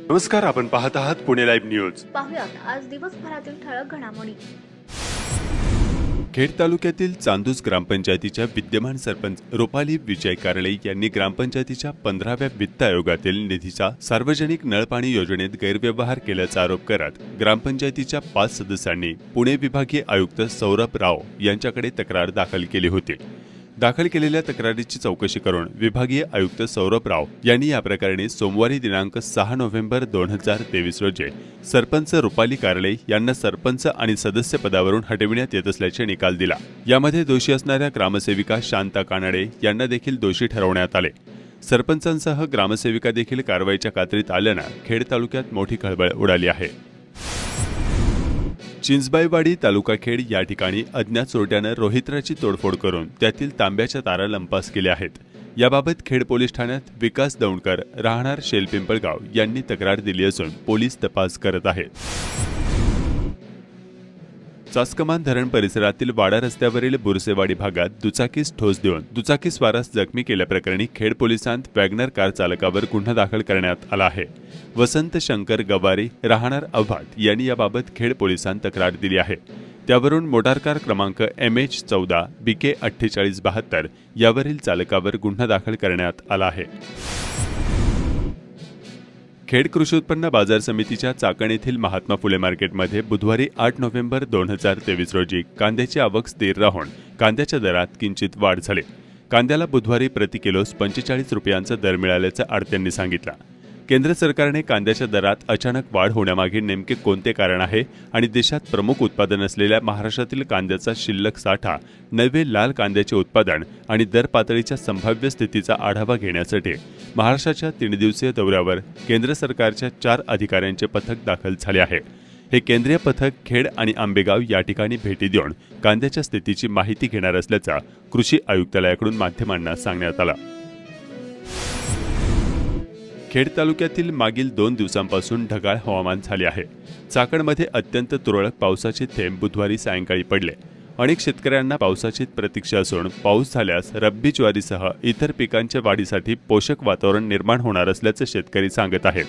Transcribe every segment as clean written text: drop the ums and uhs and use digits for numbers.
नमस्कार, आपण पाहत आहात पुणे लाईव्ह न्यूज. पाहुयात आज दिवसभरातील ठळक घडामोडी. खेड तालुक्यातील चांदूस ग्रामपंचायतीच्या विद्यमान सरपंच रुपाली विजय कारळे यांनी ग्रामपंचायतीच्या 15व्या वित्त आयोगातील निधीचा सार्वजनिक नळपाणी योजनेत गैरव्यवहार केल्याचा आरोप करत ग्रामपंचायतीच्या 5 सदस्यांनी पुणे विभागीय आयुक्त सौरभ राव यांच्याकडे तक्रार दाखल केली होती. दाखल केलेल्या तक्रारीची चौकशी करून विभागीय आयुक्त सौरभ राव यांनी या प्रकरणी सोमवारी दिनांक 6 नोव्हेंबर 2023 रोजी सरपंच रुपाली कारळे यांना सरपंच आणि सदस्य पदावरून हटविण्यात येत असल्याचे निकाल दिला. यामध्ये दोषी असणाऱ्या ग्रामसेविका शांता कानडे यांना देखील दोषी ठरवण्यात आले. सरपंचांसह ग्रामसेविका देखील कारवाईच्या कात्रीत आल्यानं खेड तालुक्यात मोठी खळबळ उडाली आहे. चिंचबाईवाडी तालुका खेड या ठिकाणी अज्ञात चोरट्यानं रोहित्राची तोडफोड करून त्यातील तांब्याच्या तारा लंपास केल्या आहेत. याबाबत खेड पोलीस ठाण्यात विकास दौंडकर राहणार शेलपिंपळगाव यांनी तक्रार दिली असून पोलीस तपास करत आहेत. चासकमान धरण परिसरातील वाडा रस्त्यावरील बुरसेवाडी भागात दुचाकीस ठोस देऊन दुचाकीस्वारास जखमी केल्याप्रकरणी खेड पोलिसांत वॅगनर कार चालकावर गुन्हा दाखल करण्यात आला आहे. वसंत शंकर गवारी राहणार अव्हाट यांनी याबाबत खेड पोलिसांत तक्रार दिली आहे. त्यावरून मोटार कार क्रमांक MH14 BK 4872 यावरील चालकावर गुन्हा दाखल करण्यात आला आहे. खेड कृषी उत्पन्न बाजार समितीच्या चाकण येथील महात्मा फुले मार्केटमध्ये बुधवारी 8 नोव्हेंबर 2023 रोजी कांद्याची आवक स्थिर राहून कांद्याच्या दरात किंचित वाढ झाली. कांद्याला बुधवारी प्रति किलोस 45 रुपयांचा दर मिळाल्याचं आडत्यांनी सांगितलं. केंद्र सरकारने कांद्याच्या दरात अचानक वाढ होण्यामागे नेमके कोणते कारण आहे आणि देशात प्रमुख उत्पादन असलेल्या महाराष्ट्रातील कांद्याचा शिल्लक साठा, नवे लाल कांद्याचे उत्पादन आणि दर पातळीच्या संभाव्य स्थितीचा आढावा घेण्यासाठी महाराष्ट्राच्या 3 दिवसीय दौऱ्यावर केंद्र सरकारच्या 4 अधिकाऱ्यांचे पथक दाखल झाले आहे. हे केंद्रीय पथक खेड आणि आंबेगाव या ठिकाणी भेटी देऊन कांद्याच्या स्थितीची माहिती घेणार असल्याचा कृषी आयुक्तालयाकडून माध्यमांना सांगण्यात आलं. खेड तालुक्यातील मागील 2 दिवसांपासून ढगाळ हवामान झाले आहे. चाकणमध्ये अत्यंत तुरळक पावसाचे थेंब बुधवारी सायंकाळी पडले. अनेक शेतकऱ्यांना पावसाची प्रतीक्षा असून पाऊस झाल्यास रब्बी ज्वारीसह इतर पिकांच्या वाढीसाठी पोषक वातावरण निर्माण होणार असल्याचे शेतकरी सांगत आहेत.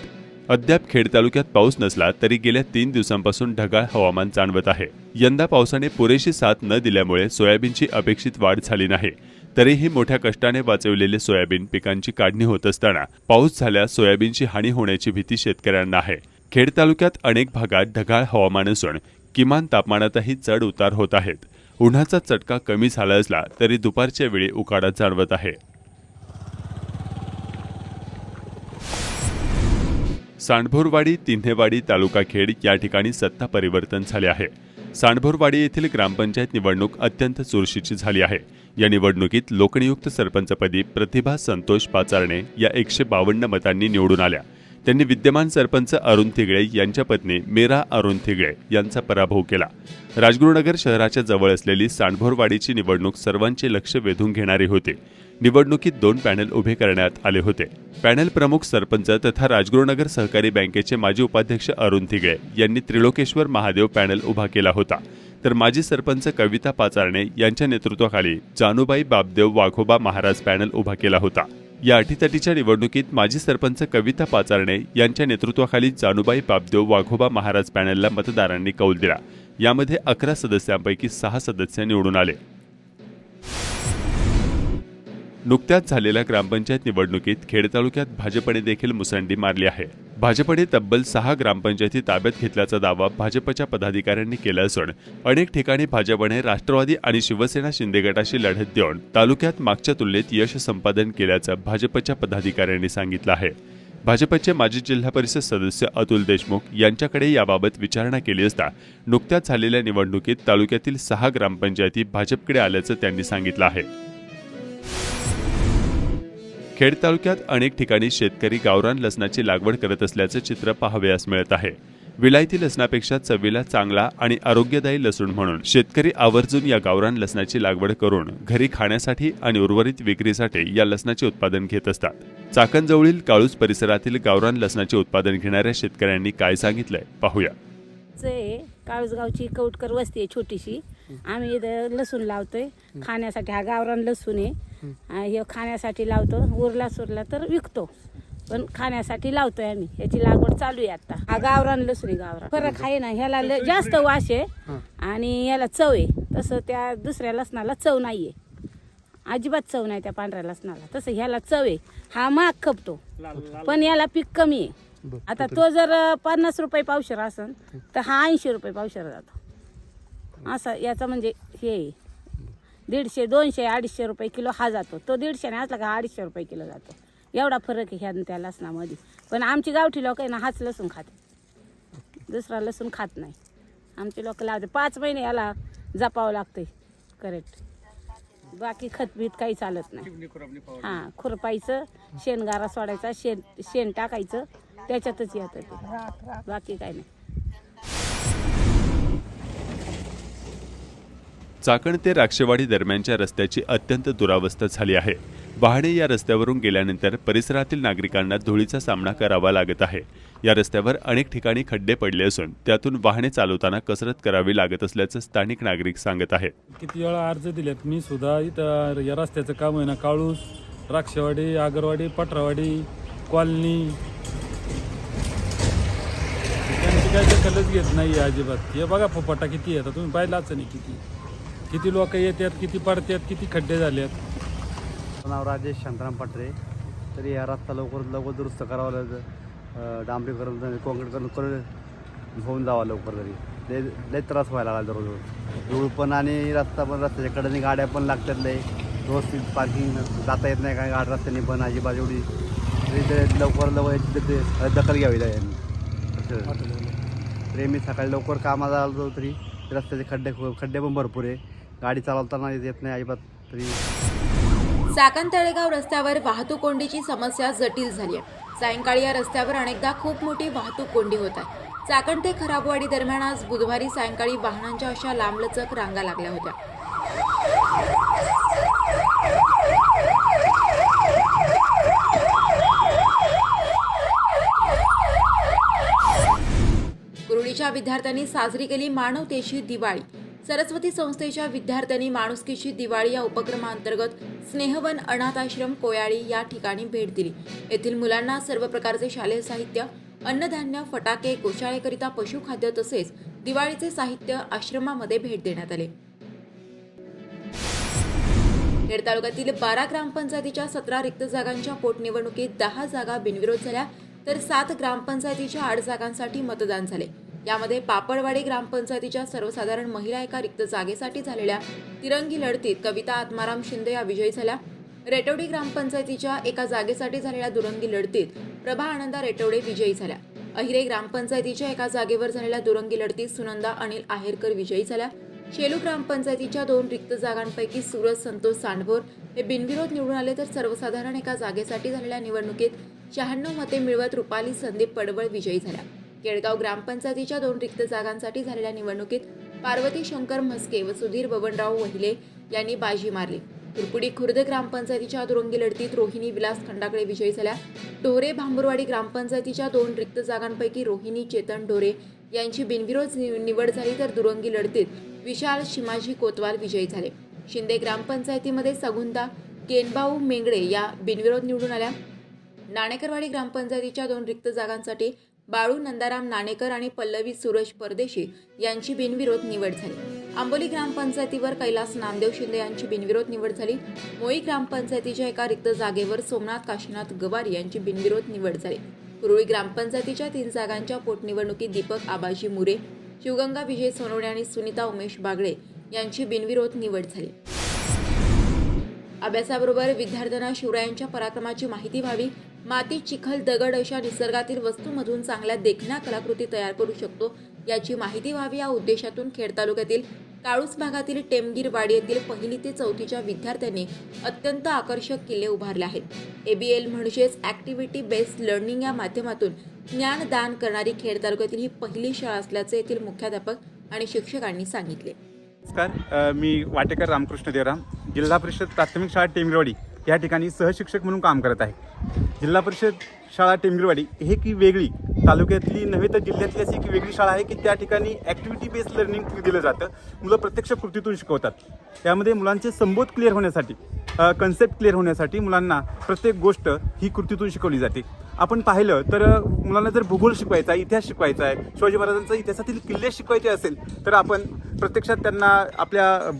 अद्याप खेड तालुक्यात पाऊस नसला तरी गेल्या 3 दिवसांपासून ढगाळ हवामान जाणवत आहे. यंदा पावसाने पुरेशी साथ न दिल्यामुळे सोयाबीनची अपेक्षित वाढ झाली नाही. तरीही मोठ्या कष्टाने वाचवलेले सोयाबीन पिकांची काढणी होत असताना पाऊस झाल्यास सोयाबीनची हानी होण्याची भीती शेतकऱ्यांना आहे. खेड तालुक्यात अनेक भागात ढगाळ हवामान असून किमान तापमानातही चढ उतार होत आहेत. उन्हाचा चटका कमी झाला असला तरी दुपारच्या वेळी उकाडा जाणवत आहे. सांडभोरवाडी तिन्हेवाडी तालुका खेड या ठिकाणी सत्ता परिवर्तन झाले आहे. सांडभोरवाडी येथील ग्रामपंचायत निवडणूक अत्यंत चुरशीची झाली आहे. या निवडणुकीत लोकनियुक्त सरपंचपदी प्रतिभा संतोष पाचारणे या 152 मतांनी निवडून आल्या. त्यांनी विद्यमान सरपंच अरुण थिगळे यांच्या पत्नी मीरा अरुण थिगळे यांचा पराभव केला. राजगुरुनगर शहराच्या जवळ असलेली सांडभोरवाडीची निवडणूक सर्वांचे लक्ष वेधून घेणारी होती. निवडणुकीत 2 पॅनल उभे करण्यात आले होते. पॅनल प्रमुख सरपंच तथा राजगुरुनगर सहकारी बँकेचे माजी उपाध्यक्ष अरुण थिगळे यांनी त्रिलोकेश्वर महादेव पॅनल उभा केला होता. तर माजी सरपंच कविता पाचारणे यांच्या नेतृत्वाखाली जानुबाई बापदेव वाघोबा महाराज पॅनल उभा केला होता. या अटीतटीच्या निवडणुकीत माजी सरपंच कविता पाचारणे यांच्या नेतृत्वाखाली जानुबाई बापदेव वाघोबा महाराज पॅनलला मतदारांनी कौल दिला. यामध्ये 11 सदस्यांपैकी 6 सदस्य निवडून आले. नुकत्याच झालेल्या ग्रामपंचायत निवडणुकीत खेड तालुक्यात भाजपने देखील मुसंडी मारली आहे. भाजपने तब्बल 6 ग्रामपंचायती ताब्यात घेतल्याचा दावा भाजपच्या पदाधिकाऱ्यांनी केला असून अनेक ठिकाणी भाजपने राष्ट्रवादी आणि शिवसेना शिंदे गटाशी लढत देऊन तालुक्यात मागच्या तुलनेत यश संपादन केल्याचं भाजपच्या पदाधिकाऱ्यांनी सांगितलं आहे. भाजपचे माजी जिल्हा परिषद सदस्य अतुल देशमुख यांच्याकडे याबाबत विचारणा केली असता नुकत्याच झालेल्या निवडणुकीत तालुक्यातील 6 ग्रामपंचायती भाजपकडे आल्याचं त्यांनी सांगितलं आहे. खेड तालुक्यात अनेक ठिकाणी शेतकरी गावरान लसणाची लागवड करत असल्याचं चित्र पाहावयास मिळत आहे. विलायती लसणापेक्षा चवीला चांगला आणि आरोग्यदायी लसूण म्हणून शेतकरी आवर्जून या गावरान लसणाची लागवड करून घरी खाण्यासाठी आणि उर्वरित विक्रीसाठी या लसणाचे उत्पादन घेत असतात. चाकणजवळील काळूस परिसरातील गावरान लसणाचे उत्पादन घेणाऱ्या शेतकऱ्यांनी काय सांगितलंय पाहूया. काळूसगावची कौटकर वस्ती आहे छोटीशी. आम्ही इथं लसूण लावतोय खाण्यासाठी. हा गावरान लसूण आहे. हे खाण्यासाठी लावतो. उरला सुरला तर विकतो. पण खाण्यासाठी लावतोय आम्ही. याची लागवड चालू आहे आता. हा गावरान लसूण आहे, गावरान. फरक आहे ना, ह्याला जास्त वास आहे आणि याला चव आहे. तसं त्या दुसऱ्या लसणाला चव नाहीये, अजिबात चव नाही त्या पांढऱ्या लसणाला. तसं ह्याला चव आहे. हा महाग खपतो पण याला पीक कमी आहे. आता तो जर 50 रुपये पावशेर असेल तर हा 80 रुपये पावशेर जातो. असं याचं म्हणजे हे 150, 200, 250 रुपये किलो हा जातो. तो 150 असला का 250 रुपये किलो जातो. एवढा फरक आहे ह्या त्या लसणामध्ये. पण आमची गावठी लोक आहे ना, हाच लसूण खाते, दुसरा लसूण खात नाही. आमचे लोक लावते. 5 महिने याला जपावं लागते करेक्ट. बाकी खतबीत काही चालत नाही. हां, खुरपायचं, शेणगारा सोडायचा, शेण टाकायचं, त्याच्यातच येतं ते, बाकी काही नाही. चाकण ते राक्षेवाडी दरम्यानच्या रस्त्याची अत्यंत दुरावस्था झाली आहे. वाहने या रस्त्यावरून गेल्यानंतर परिसरातील नागरिकांना धुळीचा सामना करावा लागत आहे. या रस्त्यावर अनेक ठिकाणी खड्डे पडले असून त्यातून वाहने चालवताना कसरत करावी लागत असल्याचं स्थानिक नागरिक सांगत आहेत. किती वेळा अर्ज दिलेत मी सुद्धा. इथं या रस्त्याचं काम आहे ना, काळूस, राक्षेवाडी, आगरवाडी, पटरावाडी, कॉलनी, त्यांची काही दखलच घेत नाही अजिबात. हे बघा फोपाटा किती आहे, आता तुम्ही पाहिलाच नाही किती लोक येतात, किती पडतात, किती खड्डे झालेत. नाव राजेश शांताराम पाटरे. तरी हा रस्ता लवकर दुरुस्त करावा लागेल. डांबरीकरण, काँक्रीटकरण होऊन जावा लवकर. तरी लय त्रास व्हायला लागला दररोज. धूळ पण आणि रस्ता पण, रस्त्याच्या कडेने गाड्या पण लागतात लय. व्यवस्थित पार्किंग जाता येत नाही काय गाड रस्त्याने पण अजिबात. एवढी तरी लवकर याची दखल घ्यावी लागेल. तरी मी सकाळी लवकर कामाला आलो तरी रस्त्याचे खड्डे पण भरपूर आहे. गाडी चालवताना येत नाही अजिबात. तरी चाकण तळेगाव रस्त्यावर वाहतूक कोंडीची समस्या जटिल झाली आहे. सायंकाळी या रस्त्यावर अनेकदा खूप मोठी वाहतूक कोंडी होत आहे. चाकण ते खराबवाडी दरम्यान आज बुधवारी सायंकाळी वाहनांच्या अशा लांबलचक रांगा लागल्या होत्या. कुरुडीच्या विद्यार्थ्यांनी साजरी केली मानवतेची दिवाळी. सरस्वती संस्थेच्या विद्यार्थ्यांनी माणुसकीची दिवाळी या उपक्रमाअंतर्गत स्नेहवन अनाथ आश्रम कोयाळी या ठिकाणी भेट दिली. येथील मुलांना सर्व प्रकारचे शालेय साहित्य, अन्नधान्य, फटाके, गोशाळेकरिता पशुखाद्य तसेच दिवाळीचे साहित्य आश्रमामध्ये भेट देण्यात आले. खेड तालुक्यातील 12 ग्रामपंचायतीच्या 17 रिक्त जागांच्या पोटनिवडणुकीत 10 जागा बिनविरोध झाल्या तर 7 ग्रामपंचायतीच्या 8 जागांसाठी मतदान झाले. यामध्ये पापडवाडी ग्रामपंचायतीच्या सर्वसाधारण महिला एका रिक्त जागेसाठी झालेल्या तिरंगी लढतीत कविता आत्माराम शिंदे या विजयी झाल्या. रेटोडी ग्रामपंचायतीच्या एका जागेसाठी झालेल्या दुरंगी लढतीत प्रभा आनंदा रेटोडे विजयी झाल्या. अहिरे ग्रामपंचायतीच्या एका जागेवर झालेल्या दुरंगी लढतीत सुनंदा अनिल आहेरकर विजयी झाल्या. शेलू ग्रामपंचायतीच्या 2 रिक्त जागांपैकी सूरज संतोष सांडभोर हे बिनविरोध निवडून आले तर सर्वसाधारण एका जागेसाठी झालेल्या निवडणुकीत 96 मते मिळवत रुपाली संदीप पडवळ विजयी झाल्या. केळगाव ग्रामपंचायतीच्या 2 रिक्त जागांसाठी झालेल्या निवडणुकीत पार्वती शंकर म्हस्के व सुधीर बबनराव वहिले यांनी बाजी मारली. तुरपुडी खुर्द ग्रामपंचायतीच्या दुरंगी लढतीत रोहिणी विलास खंडाकडे विजयी झाल्या. ढोरे भांबुरवाडी ग्रामपंचायतीच्या 2 रिक्त जागांपैकी रोहिणी चेतन ढोरे यांची बिनविरोध निवड झाली तर दुरंगी लढतीत विशाल शिमाजी कोतवाल विजयी झाले. शिंदे ग्रामपंचायतीमध्ये सगुंदा केनबाऊ मेंगडे या बिनविरोध निवडून आल्या. नाणेकरवाडी ग्रामपंचायतीच्या 2 रिक्त जागांसाठी बाळू नंदाराम नाणेकर आणि पल्लवी सुरेश परदेशी यांची बिनविरोध निवड झाली. आंबोली ग्रामपंचायतीवर कैलास नामदेव शिंदे यांची बिनविरोध निवड झाली. मोई ग्रामपंचायतीच्या एका रिक्त जागेवर सोमनाथ काशीनाथ गवारी यांची बिनविरोध निवड झाली. कुरुळी ग्रामपंचायतीच्या 3 जागांच्या पोटनिवडणुकीत दीपक आबाजी मुरे, शिवगंगा विजय सोनवणे आणि सुनीता उमेश बागडे यांची बिनविरोध निवड झाली. अभ्यासाबरोबर विद्यार्थ्यांना शिवरायांच्या पराक्रमाची माहिती व्हावी, माती, चिखल, दगड अशा निसर्गातील वस्तूंमधून चांगल्या देखण्या कलाकृती तयार करू शकतो याची माहिती व्हावी या उद्देशातून खेड तालुक्यातील काळूस भागातील टेमगीरवाडी येथील 1ली ते 4थीच्या विद्यार्थ्यांनी अत्यंत आकर्षक किल्ले उभारले आहेत. ABL म्हणजेच ॲक्टिव्हिटी बेस्ड लर्निंग या माध्यमातून ज्ञानदान करणारी खेड तालुक्यातील ही पहिली शाळा असल्याचे येथील मुख्याध्यापक आणि शिक्षकांनी सांगितले. नमस्कार, मी वाटेकर रामकृष्ण देवराम, जिल्हा परिषद प्राथमिक शाळा टेमगिरवाडी या ठिकाणी सहशिक्षक म्हणून काम करत आहे. जिल्हा परिषद शाळा टेमगिरवाडी हे की वेगळी तालुक्यातली नव्हे तर जिल्ह्यातली अशी की वेगळी शाळा आहे की त्या ठिकाणी ॲक्टिव्हिटी बेस्ड लर्निंग दिलं जातं. मुलं प्रत्यक्ष कृतीतून शिकवतात. त्यामध्ये मुलांचे संबोध क्लिअर होण्यासाठी कन्सेप्ट क्लिअर होण्यासाठी मुलांना प्रत्येक गोष्ट ही कृतीतून शिकवली जाते. आपण पाहिलं तर मुलांना जर भूगोल शिकवायचा आहे, इतिहास शिकवायचा आहे, शिवाजी महाराजांचा इतिहासातील किल्ले शिकवायचे असेल तर आपण प्रत्यक्षात त्यांना आपल्या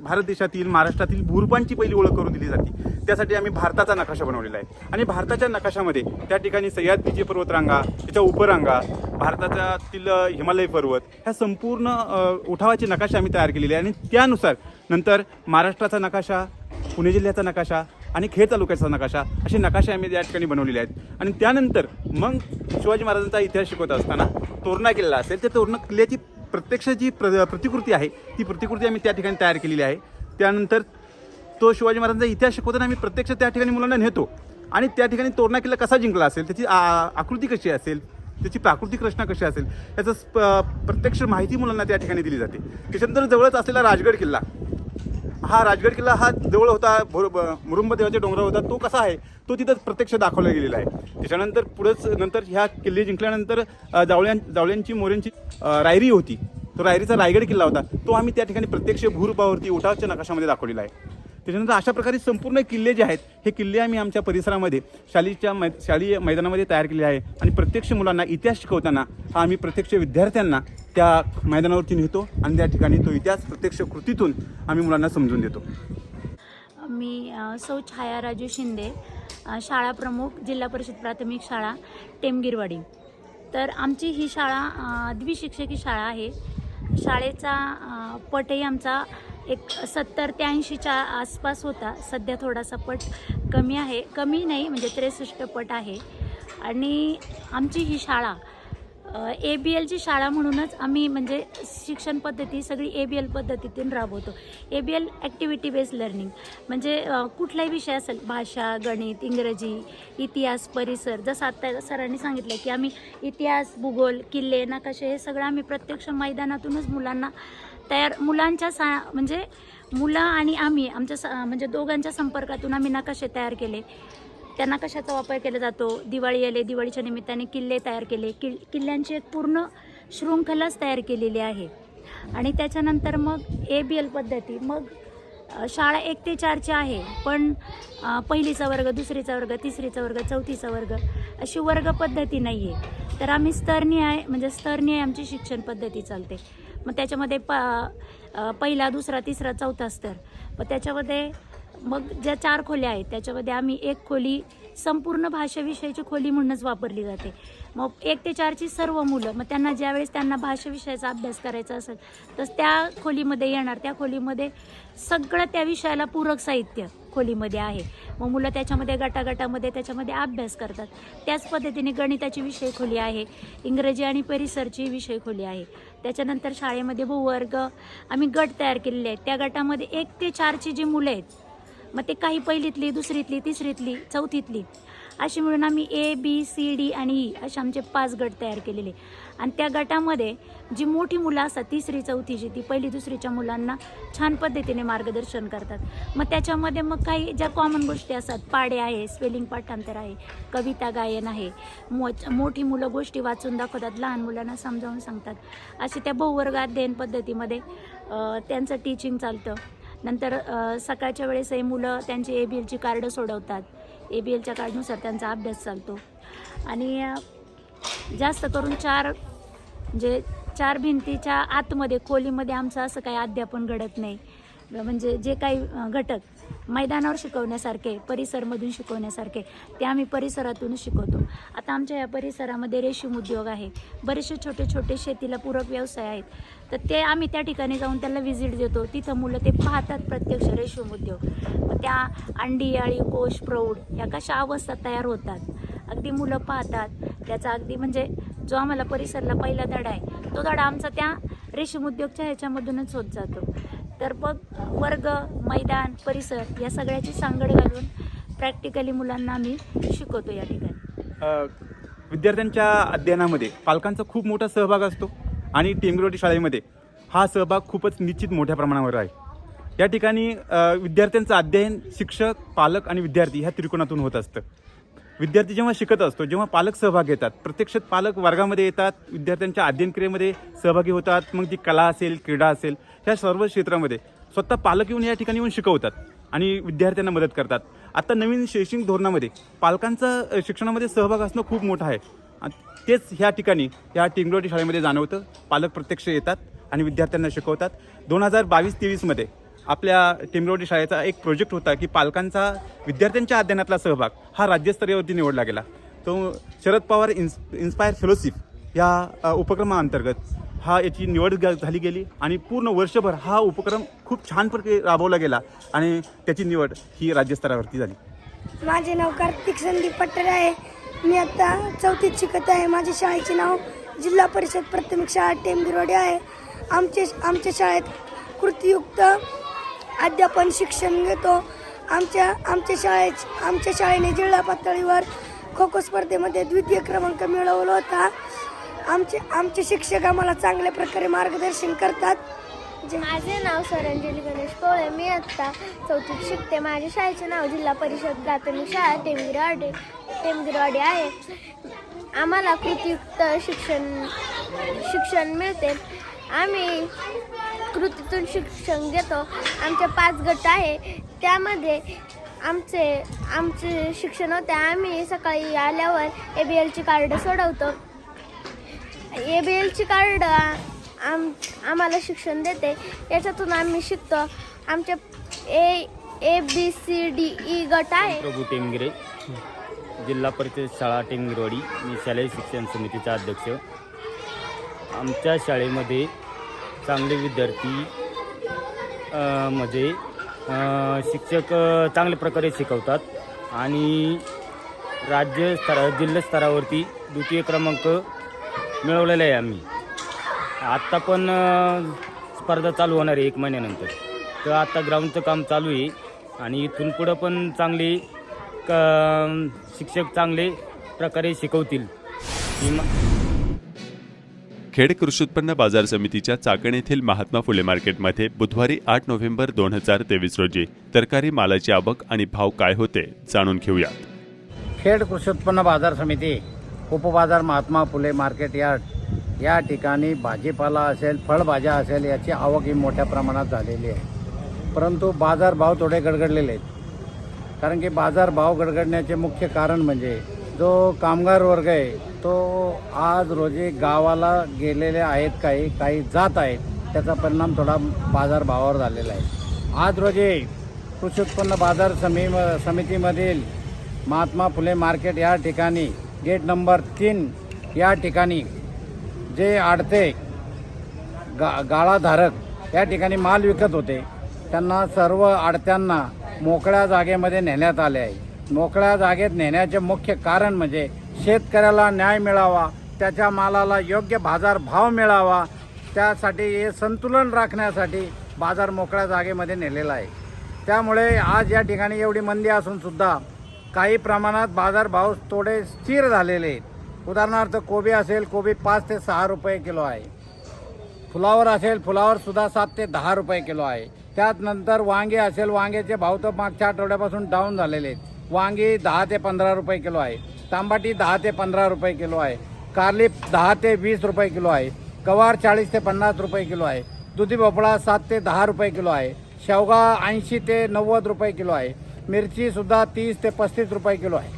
भारत देशातील, महाराष्ट्रातील भूरूपांची पहिली ओळख करून दिली जाते. त्यासाठी आम्ही भारताचा नकाशा बनवलेला आहे आणि भारताच्या नकाशामध्ये त्या ठिकाणी सह्याद्रीची पर्वतरांगा, त्याच्या उपरांगा, भारतातील हिमालय पर्वत, ह्या संपूर्ण उठावाचे नकाशे आम्ही तयार केलेले आहे. आणि त्यानुसार नंतर महाराष्ट्राचा नकाशा, पुणे जिल्ह्याचा नकाशा आणि खेड तालुक्याचा नकाशा, असे नकाशे आम्ही या ठिकाणी बनवलेले आहेत. आणि त्यानंतर मग शिवाजी महाराजांचा इतिहास शिकवत असताना तोरणा किल्ला असेल, त्या तोरणा किल्ल्याची प्रत्यक्ष जी प्रतिकृती आहे ती प्रतिकृती आम्ही त्या ठिकाणी तयार केलेली आहे. त्यानंतर तो शिवाजी महाराजांचा इतिहास शिकवताना आम्ही प्रत्यक्ष त्या ठिकाणी मुलांना नेतो आणि त्या ठिकाणी तोरणा किल्ला कसा जिंकला असेल, त्याची आकृती कशी असेल, त्याची प्राकृतिक रचना कशी असेल, याचं प्रत्यक्ष माहिती मुलांना त्या ठिकाणी दिली जाते. त्याच्यानंतर जवळच असलेला राजगड किल्ला, हा राजगड किल्ला हा जवळ होता, मुरुंब देवाच्या डोंगरावर होता, तो कसा आहे तो तिथं प्रत्यक्ष दाखवला गेलेला आहे. त्याच्यानंतर नंतर ह्या किल्ले जिंकल्यानंतर जावळ्यांची मोऱ्यांची रायरी होती, तो रायरीचा रायगड किल्ला होता, तो आम्ही त्या ठिकाणी प्रत्यक्ष भूरूपावरती उठावाच्या नकाशामध्ये दाखवलेला आहे. त्याच्यानंतर अशा प्रकारे संपूर्ण किल्ले जे आहेत हे किल्ले आम्ही आमच्या परिसरामध्ये शालेय मैदानामध्ये तयार केले आहे. आणि प्रत्यक्ष मुलांना इतिहास शिकवताना हा आम्ही प्रत्यक्ष विद्यार्थ्यांना त्या मैदानावरती नेतो आणि त्या ठिकाणी तो इतिहास प्रत्यक्ष कृतीतून आम्ही मुलांना समजून देतो. मी सौ छाया राजू शिंदे, शाळा प्रमुख, जिल्हा परिषद प्राथमिक शाळा टेमगिरवाडी. तर आमची ही शाळा द्विशिक्षकी शाळा आहे. शाळेचा पटही आमचा एक 70 ते 80च्या आसपास होता. सध्या थोडासा पट कमी आहे, कमी नाही म्हणजे 63 पट आहे. आणि आमची ही शाळा ABLची शाळा म्हणूनच आम्ही म्हणजे शिक्षण पद्धती सगळी ABL पद्धतीतून राबवतो. ABL ॲक्टिव्हिटी बेस्ड लर्निंग म्हणजे कुठलाही विषय असेल, भाषा, गणित, इंग्रजी, इतिहास, परिसर, जसं आत्ता सरांनी सांगितलं की आम्ही इतिहास, भूगोल, किल्ले, नकाशे हे सगळं आम्ही प्रत्यक्ष मैदानातूनच मुलांना मुलांच्या म्हणजे मुलं आणि आम्ही आमच्या म्हणजे दोघांच्या संपर्कातून आम्ही नकाशे तयार केले. त्या नकाशाचा वापर केला जातो. दिवाळी आले, दिवाळीच्या निमित्ताने किल्ले तयार केले, किल्ल्यांची एक पूर्ण शृंखलाच तयार केलेली आहे. आणि त्याच्यानंतर मग ABL पद्धती, मग शाळा 1 ते 4ची आहे, पण पहिलीचा वर्ग, दुसरीचा वर्ग, तिसरीचा वर्ग, चौथीचा वर्ग अशी वर्ग पद्धती नाही आहे. तर आम्ही स्तरनीय आमची शिक्षण पद्धती चालते. मग त्याच्यामध्ये पहिला, दुसरा, तिसरा, चौथा स्तर. मग त्याच्यामध्ये मग ज्या 4 खोल्या आहेत त्याच्यामध्ये आम्ही 1 खोली संपूर्ण भाषाविषयाची खोली म्हणूनच वापरली जाते. मग 1 ते 4ची सर्व मुलं, मग त्यांना भाषाविषयाचा अभ्यास करायचा असेल तर त्या खोलीमध्ये येणार. त्या खोलीमध्ये सगळं त्या विषयाला पूरक साहित्य खोलीमध्ये आहे. मग मुलं त्याच्यामध्ये गटागटामध्ये त्याच्यामध्ये अभ्यास करतात. त्याच पद्धतीने गणिताची विषय खोली आहे, इंग्रजी आणि परिसरची विषय खोली आहे. त्याच्यानंतर शाळेमध्ये भूवर्ग आम्ही गट तयार केलेले आहेत. त्या गटामध्ये 1 ते 4ची जी मुलं आहेत, मग ते काही पहिलीतली, दुसरीतली, तिसरीतली, चौथीतली अशी मिळून आम्ही A, B, C, D आणि E असे आमचे 5 गट तयार केलेले. आणि त्या गटामध्ये जी मोठी मुलं असतात, 3री, 4थीची, ती 1ली, 2रीच्या मुलांना छान पद्धतीने मार्गदर्शन करतात. मग त्याच्यामध्ये मग काही ज्या कॉमन गोष्टी असतात, पाढे आहे, स्पेलिंग पाठांतर आहे, कविता गायन आहे, मोठी मुलं गोष्टी वाचून दाखवतात, लहान मुलांना समजावून सांगतात. असे त्या बहुवर्ग अध्ययन पद्धतीमध्ये त्यांचं टीचिंग चालतं. नंतर सकाळच्या वेळेस हे मुलं त्यांची ABLची कार्डं सोडवतात. ABLच्या कार्डनुसार त्यांचा अभ्यास चालतो. आणि जास्त करून 4 भिंतीच्या आतमध्ये खोलीमध्ये आमचं असं काही अध्यापन घडत नाही. म्हणजे जे काही घटक मैदानावर शिकवण्यासारखे, परिसरमधून शिकवण्यासारखे, ते आम्ही परिसरातूनच शिकवतो. आता आमच्या या परिसरामध्ये रेशीम उद्योग आहे, बरेचसे छोटे छोटे शेतीला पूरक व्यवसाय आहेत. तर ते आम्ही त्या ठिकाणी जाऊन त्याला व्हिजिट देतो. तिथं मुलं ते पाहतात प्रत्यक्ष रेशीम उद्योग. मग त्या अंडी, अळी, कोश, प्रौढ या कशा अवस्था तयार होतात अगदी मुलं पाहतात. त्याचा अगदी म्हणजे जो आम्हाला परिसरला पहिला धडा आहे तो धडा आमचा त्या रेशीम उद्योगच्या ह्याच्यामधूनच होत जातो. तर मग वर्ग, मैदान, परिसर या सगळ्याची सांगड घालून प्रॅक्टिकली मुलांना आम्ही शिकवतो या ठिकाणी. विद्यार्थ्यांच्या अध्ययनामध्ये पालकांचा खूप मोठा सहभाग असतो आणि टेमगिरवाडी शाळेमध्ये हा सहभाग खूपच निश्चित मोठ्या प्रमाणावर आहे. या ठिकाणी विद्यार्थ्यांचं अध्ययन शिक्षक, पालक आणि विद्यार्थी ह्या त्रिकोणातून होत असतं. विद्यार्थी जेव्हा शिकत असतो, जेव्हा पालक सहभाग घेतात, प्रत्यक्षात पालक वर्गामध्ये येतात, विद्यार्थ्यांच्या अध्ययनक्रियेमध्ये सहभागी होतात. मग ती कला असेल, क्रीडा असेल, ह्या सर्व क्षेत्रामध्ये स्वतः पालक येऊन या ठिकाणी येऊन शिकवतात. आणि विद्यार्थ्यांना मदत करतात. आता नवीन शैक्षणिक धोरणामध्ये पालकांचा शिक्षणामध्ये सहभाग असणं खूप मोठं आहे. तेच ह्या ठिकाणी या टिंगरोडी शाळेमध्ये जाणवतं. पालक प्रत्यक्ष येतात आणि विद्यार्थ्यांना शिकवतात. 2022-23मध्ये आपल्या टिंगरोडी शाळेचा एक प्रोजेक्ट होता की पालकांचा विद्यार्थ्यांच्या अध्ययनातला सहभाग हा राज्यस्तरीयवरती निवडला गेला. तो शरद पवार इन्स्पायर फेलोशिप या उपक्रमाअंतर्गत याची निवड झाली गेली आणि पूर्ण वर्षभर हा उपक्रम खूप छान प्रकारे राबवला गेला आणि त्याची निवड ही राज्यस्तरावरती झाली. माझे नाव कार्तिक संदीप पटरे आहे. मी आता 4थीत शिकत आहे. माझ्या शाळेचे नाव जिल्हा परिषद प्राथमिक शाळा टेमगिरवाडी आहे. आमच्या शाळेत कृतीयुक्त अध्यापन शिक्षण घेतो. आमच्या शाळेने जिल्हा पातळीवर खो खो स्पर्धेमध्ये द्वितीय क्रमांक मिळवला होता. आमचे शिक्षक आम्हाला चांगल्या प्रकारे मार्गदर्शन करतात. माझे नाव सरंजली गणेश पोळे. मी आत्ता 4थीत शिकते. माझ्या शाळेचे नाव जिल्हा परिषद प्राथमिक शाळा टेमगिरवाडी आहे. आम्हाला कृतीयुक्त शिक्षण मिळते. आम्ही कृतीतून शिक्षण घेतो. आमचे 5 गट आहे. त्यामध्ये आमचे शिक्षण होते. आम्ही सकाळी आल्यावर ABLची कार्ड सोडवतो. ABLची कार्ड आम्हाला शिक्षण देते. याच्यातून आम्ही शिकतो. आमचे ABCDE गट आहे. प्रभू टेमगिरे, जिल्हा परिषद शाळा टेमगिरवाडी. मी शालेय शिक्षण समितीचा अध्यक्ष. आमच्या शाळेमध्ये चांगले विद्यार्थी म्हणजे शिक्षक चांगल्या प्रकारे शिकवतात आणि जिल्हा स्तरावरती द्वितीय क्रमांक मिळवलेला आहे आम्ही. आत्ता पण स्पर्धा चालू होणार आहे 1 महिन्यानंतर. तर आत्ता ग्राउंडचं काम चालू आहे आणि इथून पुढं पण चांगले शिक्षक चांगले प्रकारे शिकवतील. खेड कृषी उत्पन्न बाजार समितीच्या चाकण येथील महात्मा फुले मार्केटमध्ये बुधवारी 8 नोव्हेंबर 2023 रोजी तरकारी मालाची आवक आणि भाव काय होते जाणून घेऊयात. खेड कृषी उत्पन्न बाजार समिती उपबाजार महात्मा फुले मार्केट यार्ड या ठिकाणी भाजीपाला असेल, फळभाज्या असेल याची आवक ही मोठ्या प्रमाणात झालेली आहे. परंतु बाजारभाव थोडे गडगडलेले आहेत. कारण की बाजारभाव गडगडण्याचे मुख्य कारण म्हणजे जो कामगार वर्ग आहे तो आज रोजी गावाला गेलेले आहेत, काही जात आहेत. त्याचा परिणाम थोडा बाजारभावावर झालेला आहे. आज रोजी कृषी उत्पन्न बाजार समितीमधील महात्मा फुले मार्केट या ठिकाणी गेट नंबर 3 या ठिकाणी जे आडते गाळाधारक या ठिकाणी माल विकत होते त्यांना सर्व आडत्यांना मोकळ्या जागेमध्ये नेण्यात आले आहे. मोकळ्या जागेत नेण्याचे मुख्य कारण म्हणजे शेतकऱ्याला न्याय मिळावा, त्याच्या मालाला योग्य बाजारभाव मिळावा, त्यासाठी हे संतुलन राखण्यासाठी बाजार मोकळ्या जागेमध्ये नेलेला आहे. त्यामुळे आज या ठिकाणी एवढी मंदी असून सुद्धा काही प्रमाणात बाजारभाव थोडे स्थिर झालेले आहेत. उदाहरणार्थ कोबी असेल, कोबी 5 ते 6 रुपये किलो आहे. फुलावर असेल, फुलावरसुद्धा 7 ते 10 रुपये किलो आहे. त्यानंतर वांगे असेल, वांग्याचे भाव तर मागच्या आठवड्यापासून डाऊन झालेले आहेत. वांगी 10 ते 15 रुपये किलो आहे. तांबाटी 10 ते 15 रुपये किलो आहे. कारली 10 ते 20 रुपये किलो आहे. गवार 40 ते 50 रुपये किलो आहे. दुधी भोपळा 7 ते 10 रुपये किलो आहे. शेवगा 80 ते 90 रुपये किलो आहे. मिरचीसुद्धा 30 ते 35 रुपये किलो आहे.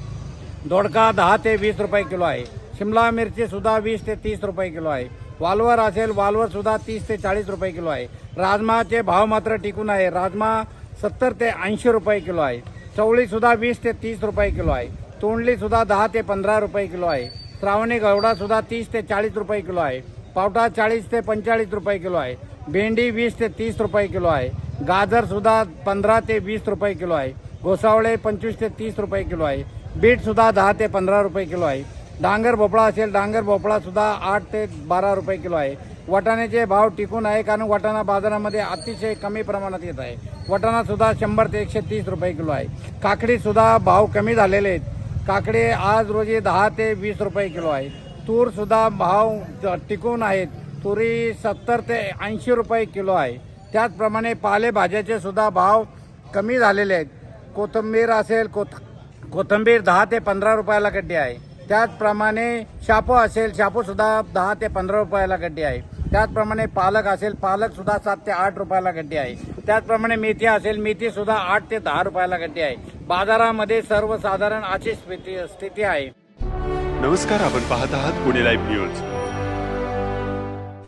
दोडका 10 ते 20 रुपये किलो आहे. शिमला मिरचीसुद्धा 20 ते 30 रुपये किलो आहे. वालवर असेल, वालवरसुद्धा 30 ते 40 रुपये किलो आहे. राजमाचे भाव मात्र टिकून आहे. राजमा 70 ते 80 रुपये किलो आहे. चवळीसुद्धा 20 ते 30 रुपये किलो आहे. तोंडलीसुद्धा 10 ते 15 रुपये किलो आहे. श्रावणी गवडासुद्धा 30 ते 40 रुपये किलो आहे. पावटा 40 ते 45 रुपये किलो आहे. भेंडी 20 ते 30 रुपये किलो आहे. गाजरसुद्धा 15 ते 20 रुपये किलो आहे. घोसावळे 25 ते 30 रुपये किलो आहे. बीटसुद्धा 10 ते 15 रुपये किलो आहे. डांगर भोपळा असेल, डांगर भोपळासुद्धा 8 ते 12 रुपये किलो आहे. वाटाण्याचे भाव टिकून आहे कारण वाटाणा बाजारामध्ये अतिशय कमी प्रमाणात येत आहे. वाटाणासुद्धा 100 ते 130 रुपये किलो आहे. काकडीसुद्धा भाव कमी झालेले आहेत. काकडे आज रोजी 10 ते 20 रुपये किलो आहे. तूरसुद्धा भाव टिकून आहेत. तुरी 70 ते 80 रुपये किलो आहे. त्याचप्रमाणे पालेभाज्याचे सुद्धा भाव कमी झालेले आहेत. कोथिंबीर असेल, कोथिंबीर 10 ते 15 रुपयाला गड्डी आहे. त्याचप्रमाणे शापू असेल, शापूसुद्धा 10 ते 15 रुपयाला गड्डी आहे. त्याचप्रमाणे पालक असेल, पालकसुद्धा 7 ते 8 रुपयाला गड्डी आहे. त्याचप्रमाणे मेथी असेल, मेथीसुद्धा 8 ते 10 रुपयाला गड्डी आहे. बाजारामध्ये सर्वसाधारण अशी स्थिती आहे. नमस्कार, आपण पाहत आहात पुणे लाईव्ह न्यूज.